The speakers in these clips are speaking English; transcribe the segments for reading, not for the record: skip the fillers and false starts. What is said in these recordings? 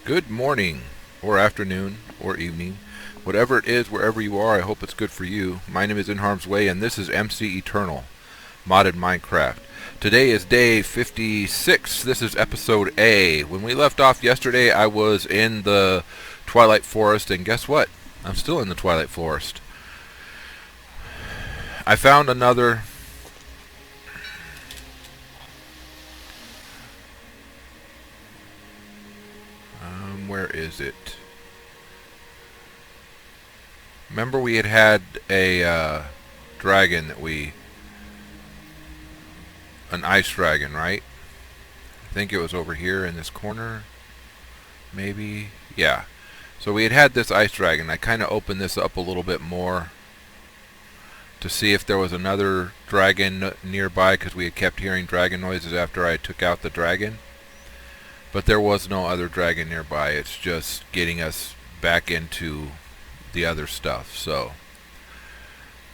Good morning, or afternoon, or evening. Whatever it is, wherever you are, I hope it's good for you. My name is NHarmzWay, and this is MC Eternal, modded Minecraft. Today is day 56. This is episode A. When we left off yesterday, I was in the Twilight Forest, and guess what? I'm still in the Twilight Forest. I found another... where is it? Remember we had a dragon that an ice dragon, right? I think it was over here in this corner. Maybe? Yeah. So we had this ice dragon. I kind of opened this up a little bit more to see if there was another dragon nearby, because we had kept hearing dragon noises after I took out the dragon. But there was no other dragon nearby. It's just getting us back into the other stuff. So,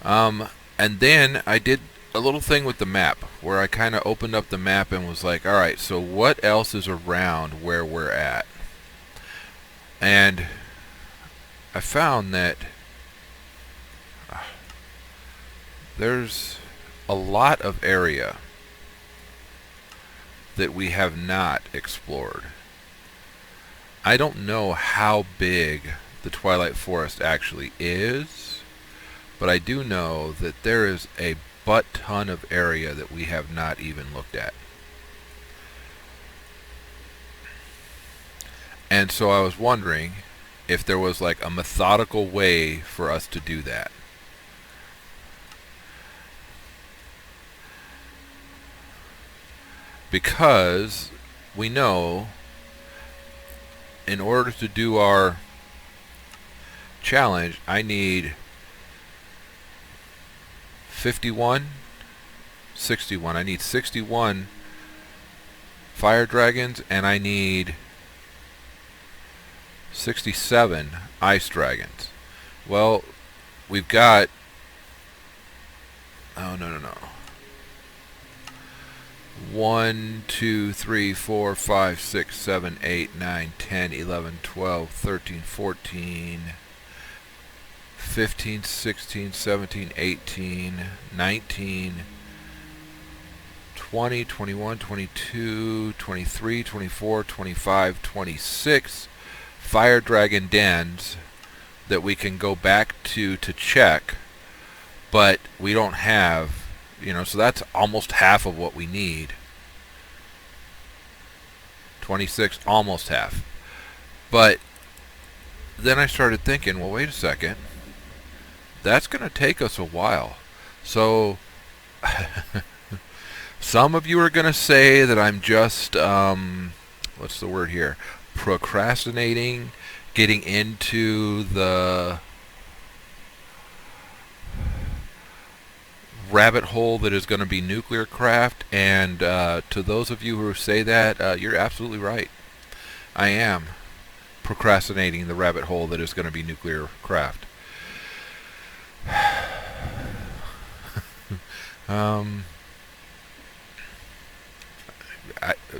and then I did a little thing with the map where I kind of opened up the map and was like, alright, so what else is around where we're at? And I found that there's a lot of area that we have not explored. I don't know how big the Twilight Forest actually is, but I do know that there is a butt ton of area that we have not even looked at. And so I was wondering if there was like a methodical way for us to do that. Because we know in order to do our challenge, I need 51, 61. I need 61 fire dragons, and I need 67 ice dragons. Well, we've got... Oh, no. 1, 2, 3, 4, 5, 6, 7, 8, 9, 10, 11, 12, 13, 14, 15, 16, 17, 18, 19, 20, 21, 22, 23, 24, 25, 26 fire dragon dens that we can go back to check, but we don't have, so that's almost half of what we need. 26, almost half. But then I started thinking, well, wait a second. That's going to take us a while. So some of you are going to say that I'm just, what's the word here? Procrastinating, getting into the rabbit hole that is going to be nuclear craft, and to those of you who say that, you're absolutely right. I am procrastinating the rabbit hole that is going to be nuclear craft.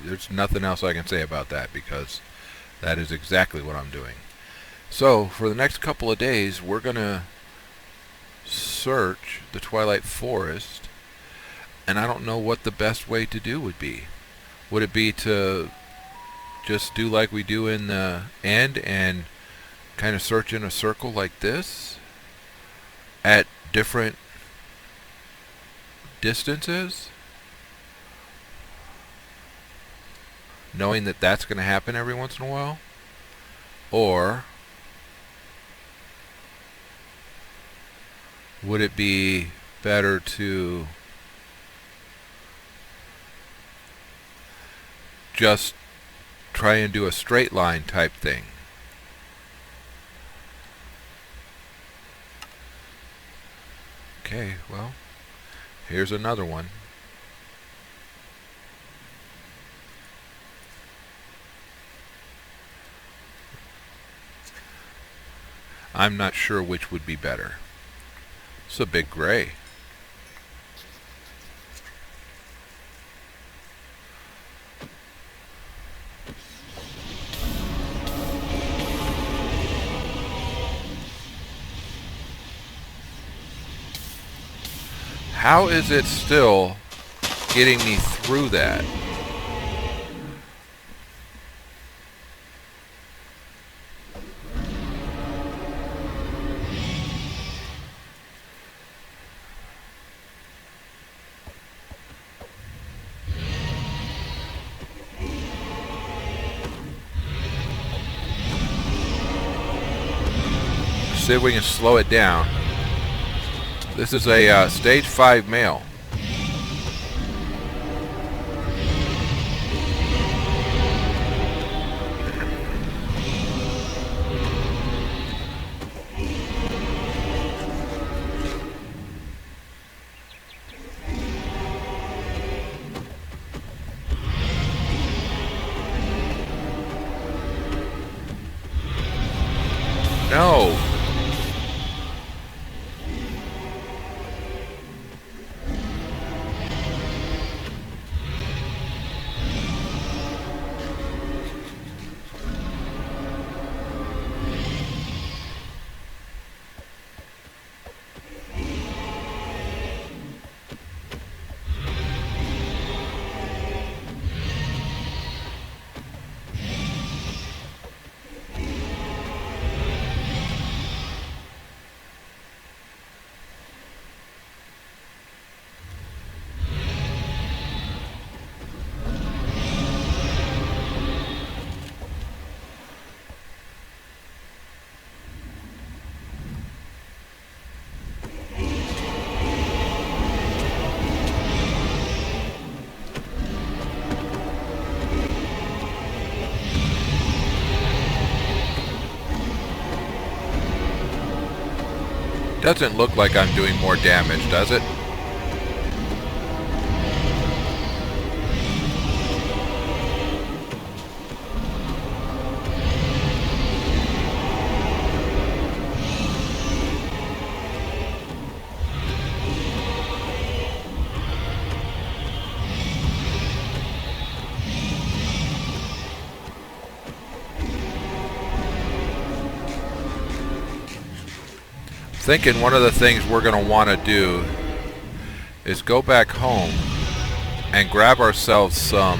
There's nothing else I can say about that, because that is exactly what I'm doing. So for the next couple of days, we're going to search the Twilight Forest, and I don't know what the best way to do would be. Would it be to just do like we do in the end and kind of search in a circle like this at different distances, knowing that that's going to happen every once in a while? Or would it be better to just try and do a straight line type thing? Okay, well, here's another one. I'm not sure which would be better. It's a big gray. How is it still getting me through that? See if we can slow it down. This is a stage 5 male. No. Doesn't look like I'm doing more damage, does it? Thinking one of the things we're going to want to do is go back home and grab ourselves some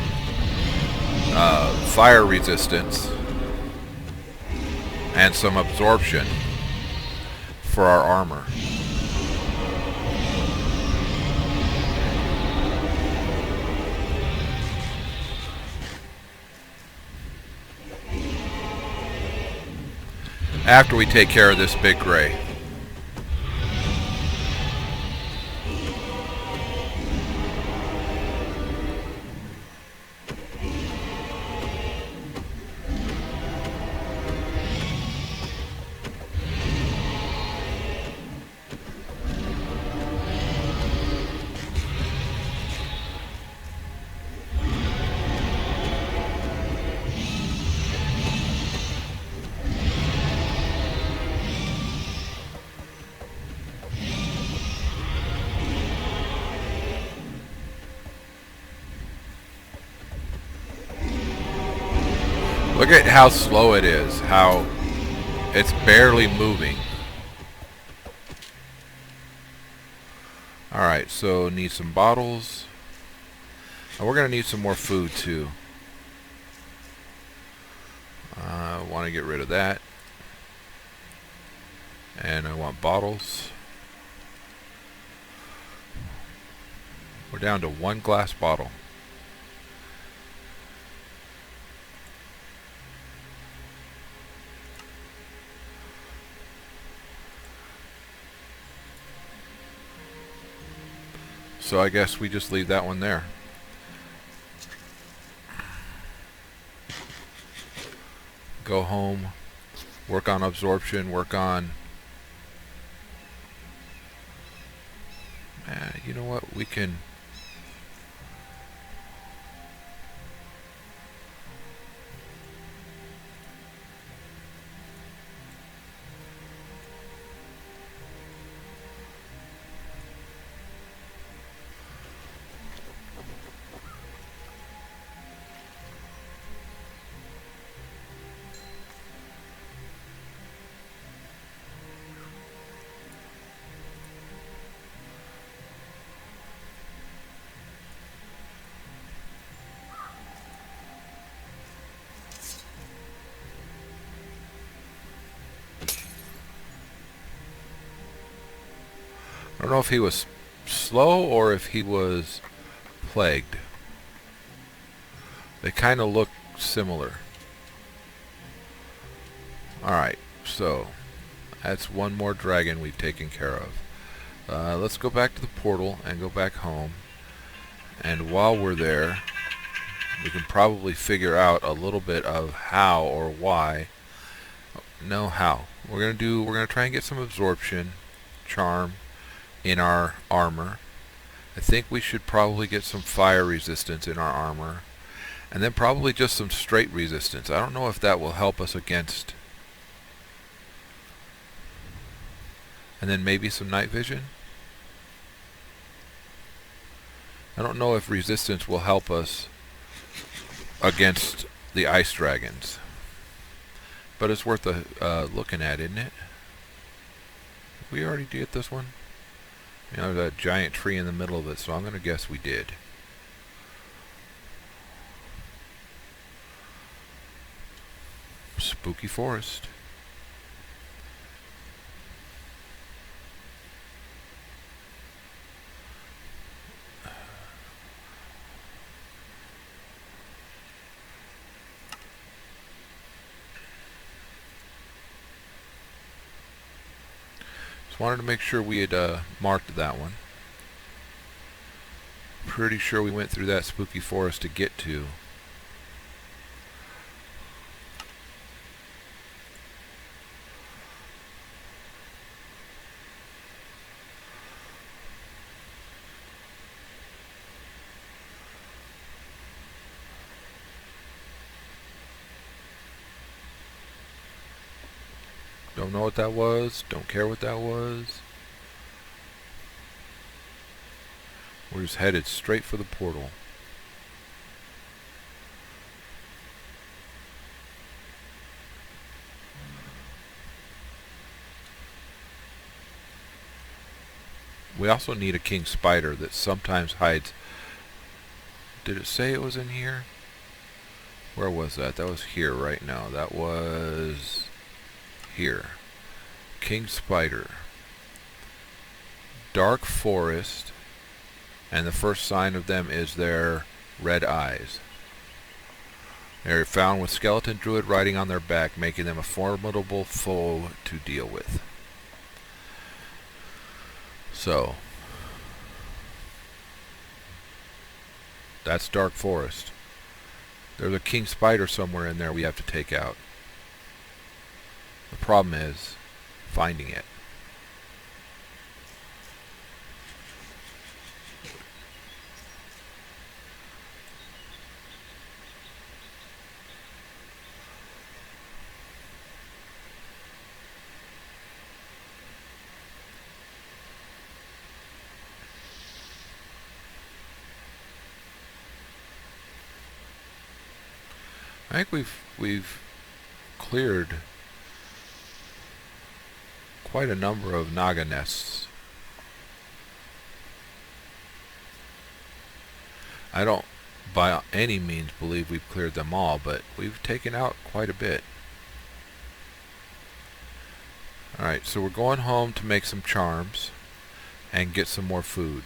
fire resistance and some absorption for our armor. After we take care of this big gray. Look at how slow it is, how it's barely moving. Alright, so need some bottles. And we're going to need some more food too. I want to get rid of that. And I want bottles. We're down to 1 glass bottle. So I guess we just leave that one there. Go home, work on absorption, work on... you know what, we can... don't know if he was slow or if he was plagued. They kind of look similar. Alright, so that's one more dragon we've taken care of. Let's go back to the portal and go back home. And while we're there, we can probably figure out a little bit of how or why. No, how. We're gonna try and get some absorption, charm in our armor. I think we should probably get some fire resistance in our armor. And then probably just some straight resistance. I don't know if that will help us against. And then maybe some night vision. I don't know if resistance will help us against the ice dragons. But it's worth looking at, isn't it? Did we already get this one? You know, there's a giant tree in the middle of it, so I'm going to guess we did. Spooky forest. Wanted to make sure we had marked that one. Pretty sure we went through that spooky forest to get to. Don't know what that was. Don't care what that was. We're just headed straight for the portal. We also need a king spider that sometimes hides. Did it say it was in here? Where was that? That was here right now. That was here. King spider. Dark forest. And the first sign of them is their red eyes. They're found with skeleton druid riding on their back, making them a formidable foe to deal with. So, that's dark forest. There's a king spider somewhere in there we have to take out. The problem is finding it. I think we've cleared quite a number of naga nests. I don't by any means believe we've cleared them all, but we've taken out quite a bit. Alright, so we're going home to make some charms and get some more food.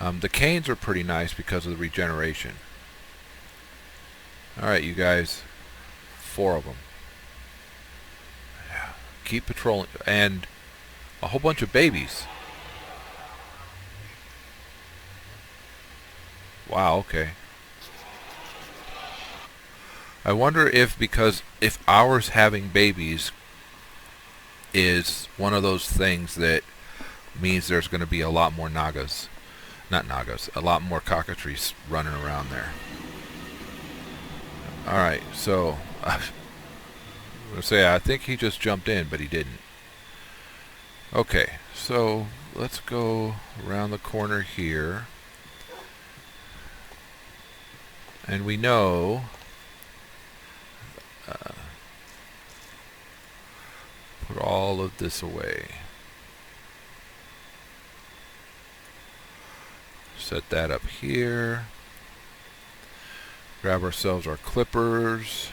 The canes are pretty nice because of the regeneration. Alright, you guys. 4 of them. Yeah. Keep patrolling. And a whole bunch of babies. Wow, okay. I wonder if if ours having babies is one of those things that means there's going to be a lot more nagas. Not nagas. A lot more cockatrices running around there. Alright, so I'm going to say I think he just jumped in, but he didn't. Okay, so let's go around the corner here. And we know put all of this away. Set that up here. Grab ourselves our clippers.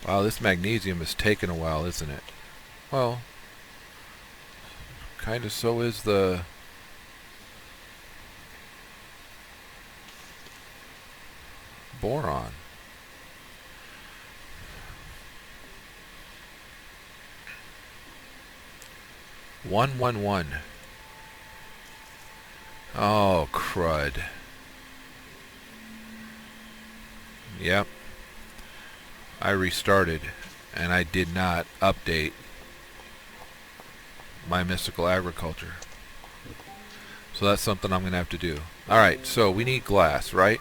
Wow, this magnesium is taking a while, isn't it? Well, kind of so is the boron. One. Oh, crud. Yep. I restarted, and I did not update my mystical agriculture. So that's something I'm going to have to do. Alright, so we need glass, right?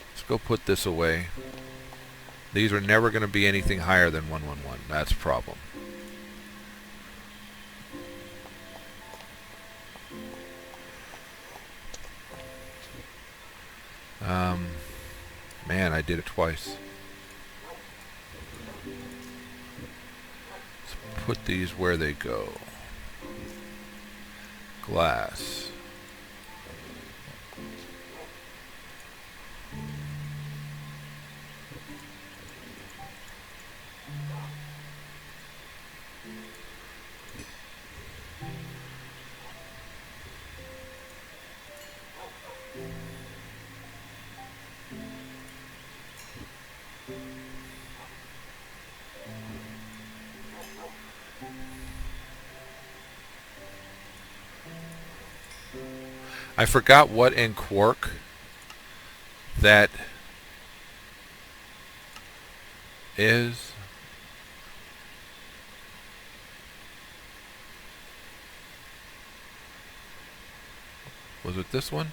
Let's go put this away. These are never going to be anything higher than 111. That's a problem. Man, I did it twice. Let's put these where they go. Glass. I forgot what in Quark that is. Was it this one?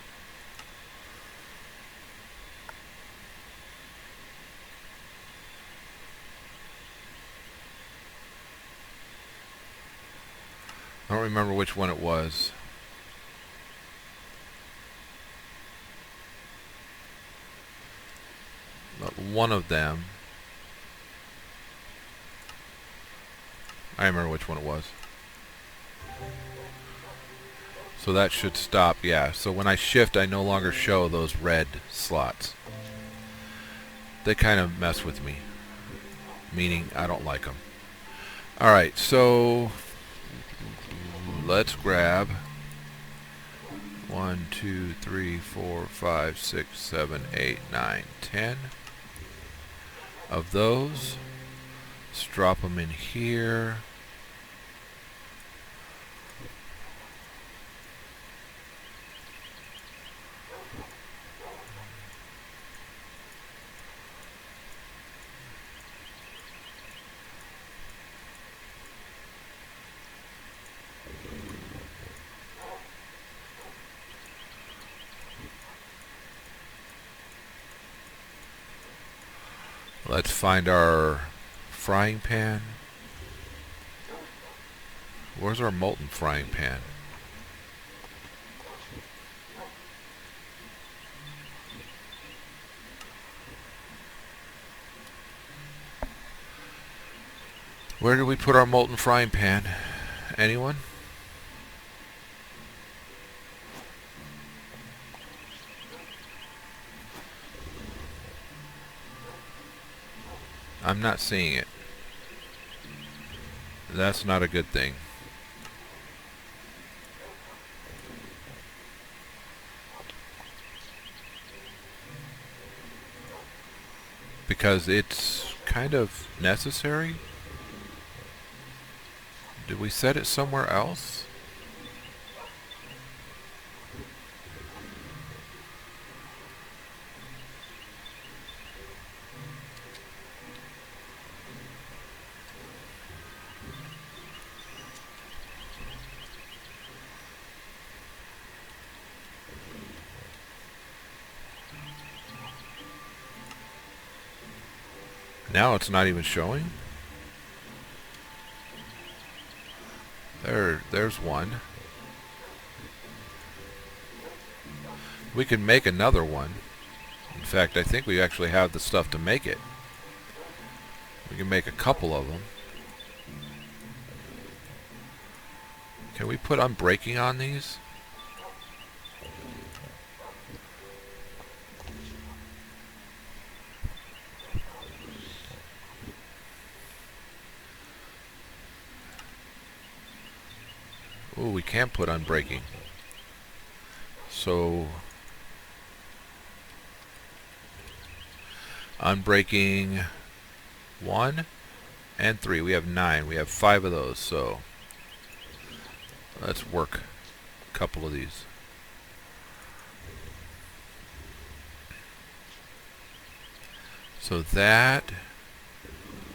I don't remember which one it was. But one of them. I remember which one it was. So that should stop, yeah. So when I shift, I no longer show those red slots. They kind of mess with me. Meaning, I don't like them. Alright, so let's grab 1, 2, 3, 4, 5, 6, 7, 8, 9, 10 of those. Let's drop them in here. Let's find our frying pan. Where's our molten frying pan? Where did we put our molten frying pan? Anyone? I'm not seeing it. That's not a good thing. Because it's kind of necessary. Did we set it somewhere else? Now it's not even showing. There's one. We can make another one. In fact, I think we actually have the stuff to make it. We can make a couple of them. Can we put unbreaking on these? Oh, we can put unbreaking. So unbreaking 1 and 3. We have 9. We have 5 of those. So let's work a couple of these. So that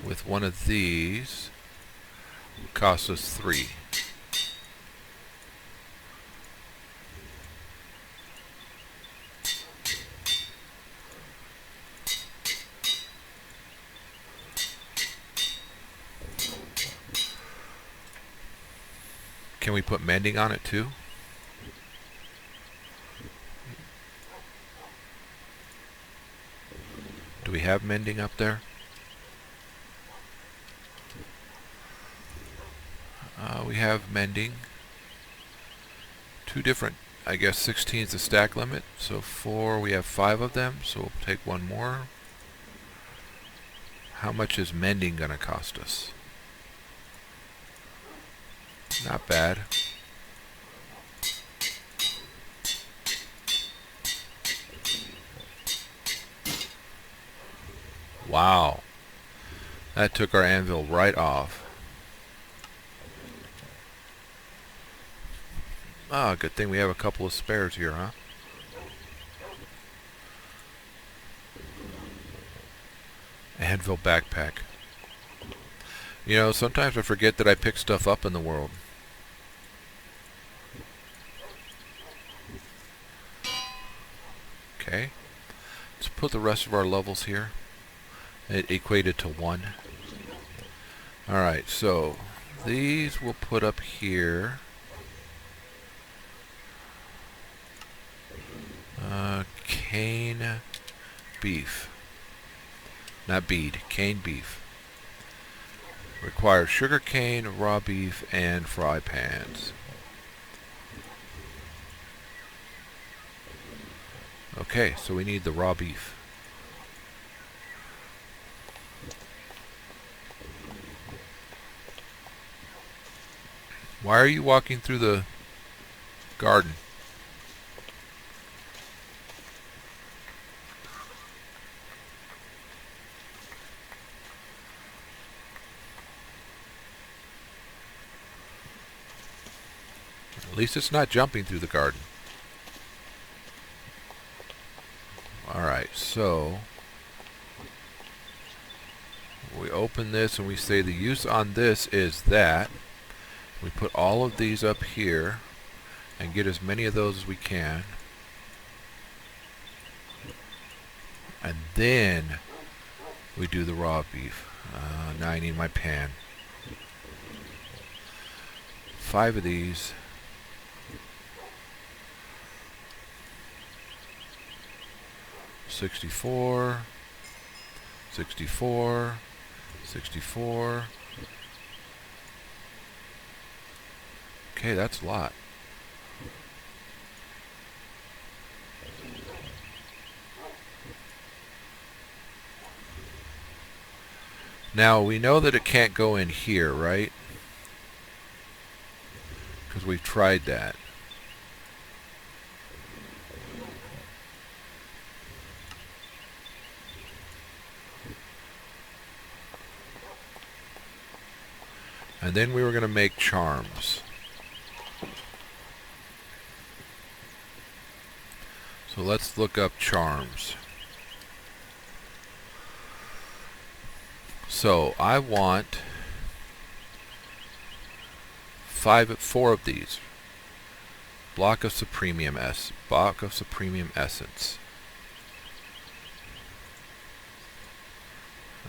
with one of these costs us 3. Can we put mending on it too? Do we have mending up there? We have mending. 2 different, I guess 16 is the stack limit. So 4, we have 5 of them. So we'll take 1 more. How much is mending going to cost us? Not bad. Wow. That took our anvil right off. Ah, good thing we have a couple of spares here, huh? Anvil backpack. You know, sometimes I forget that I pick stuff up in the world. Okay. Let's put the rest of our levels here. It equated to 1. Alright, so these we'll put up here. Cane beef. Not bead, cane beef. Requires sugar cane, raw beef, and fry pans. Okay, so we need the raw beef. Why are you walking through the garden? At least it's not jumping through the garden. Alright, so we open this and we say the use on this is that. We put all of these up here and get as many of those as we can. And then we do the raw beef. Now I need my pan. 5 of these. $64, $64, $64. Okay, that's a lot. Now we know that it can't go in here, right? Because we've tried that. And then we were going to make charms. So let's look up charms. So I want 4 of these. Block of supremium essence.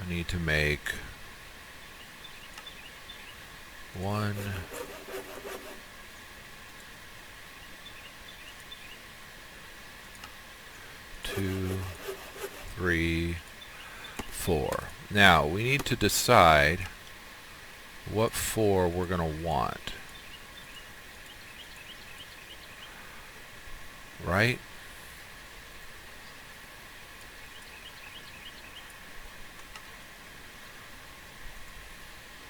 I need to make 1, 2, 3, 4. Now we need to decide what 4 we're going to want. Right?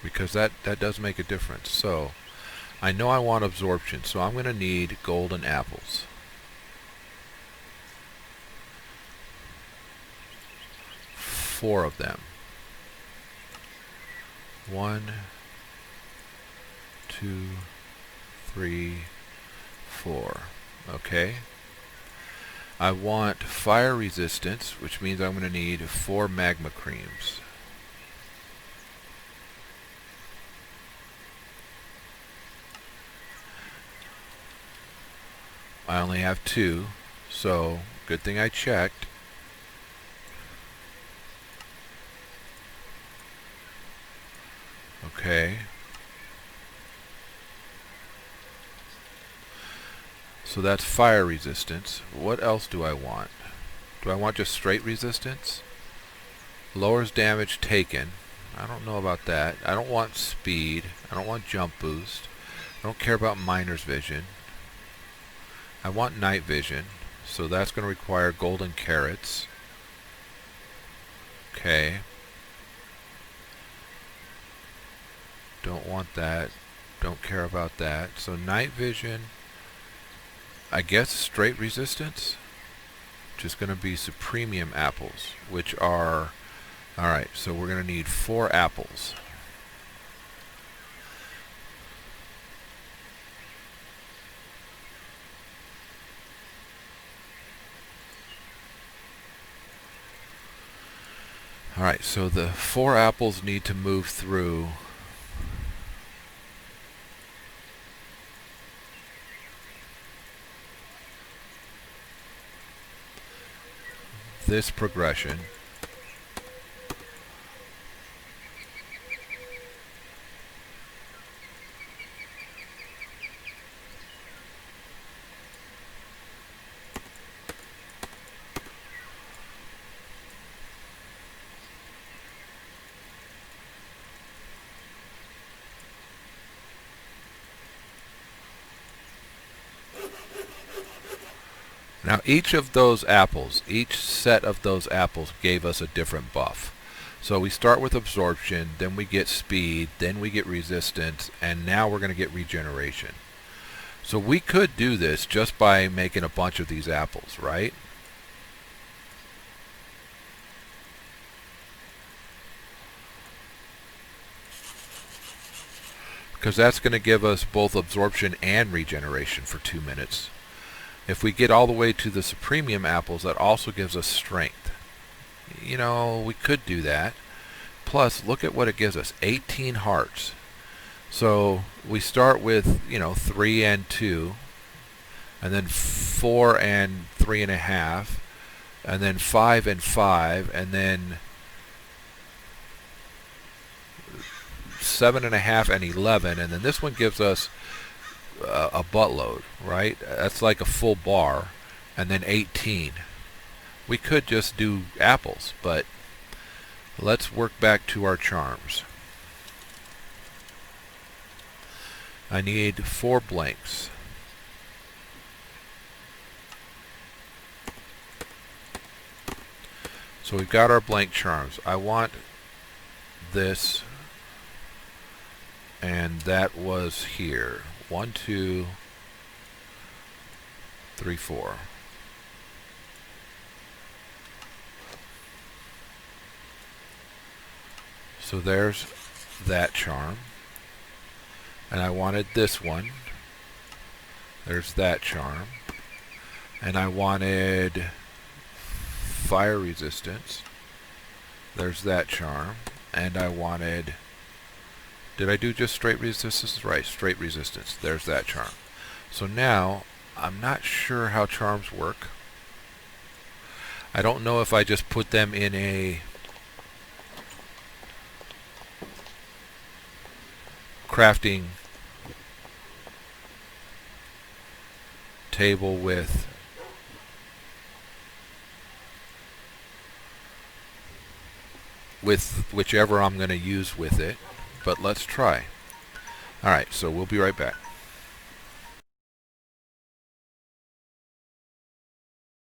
Because that does make a difference. So I know I want absorption, so I'm going to need golden apples. Four of them. 1, 2, 3, 4. Okay. I want fire resistance, which means I'm going to need 4 magma creams. I only have 2, so good thing I checked. Okay. So that's fire resistance. What else do I want? Do I want just straight resistance? Lowers damage taken. I don't know about that. I don't want speed. I don't want jump boost. I don't care about miner's vision. I want night vision. So that's going to require golden carrots. Okay. Don't want that. Don't care about that. So night vision. I guess straight resistance, which is going to be supremium apples, which are, alright, so we're going to need 4 apples. Alright, so the 4 apples need to move through this progression. Now each of those apples, each set of those apples gave us a different buff. So we start with absorption, then we get speed, then we get resistance, and now we're going to get regeneration. So we could do this just by making a bunch of these apples, right? Because that's going to give us both absorption and regeneration for 2 minutes. If we get all the way to the supremium apples, that also gives us strength. You know, we could do that. Plus, look at what it gives us, 18 hearts. So we start with, 3 and 2, and then 4 and 3.5, and then 5 and 5, and then 7.5 and 11, and then this one gives us a buttload, right? That's like a full bar, and then 18. We could just do apples, but let's work back to our charms. I need 4 blanks. So we've got our blank charms. I want this, and that was here. 1, 2, 3, 4. So there's that charm. And I wanted this one. There's that charm. And I wanted fire resistance. There's that charm. And I wanted... Did I do just straight resistance? Right, straight resistance. There's that charm. So now, I'm not sure how charms work. I don't know if I just put them in a crafting table with whichever I'm going to use with it. But let's try. Alright, so we'll be right back.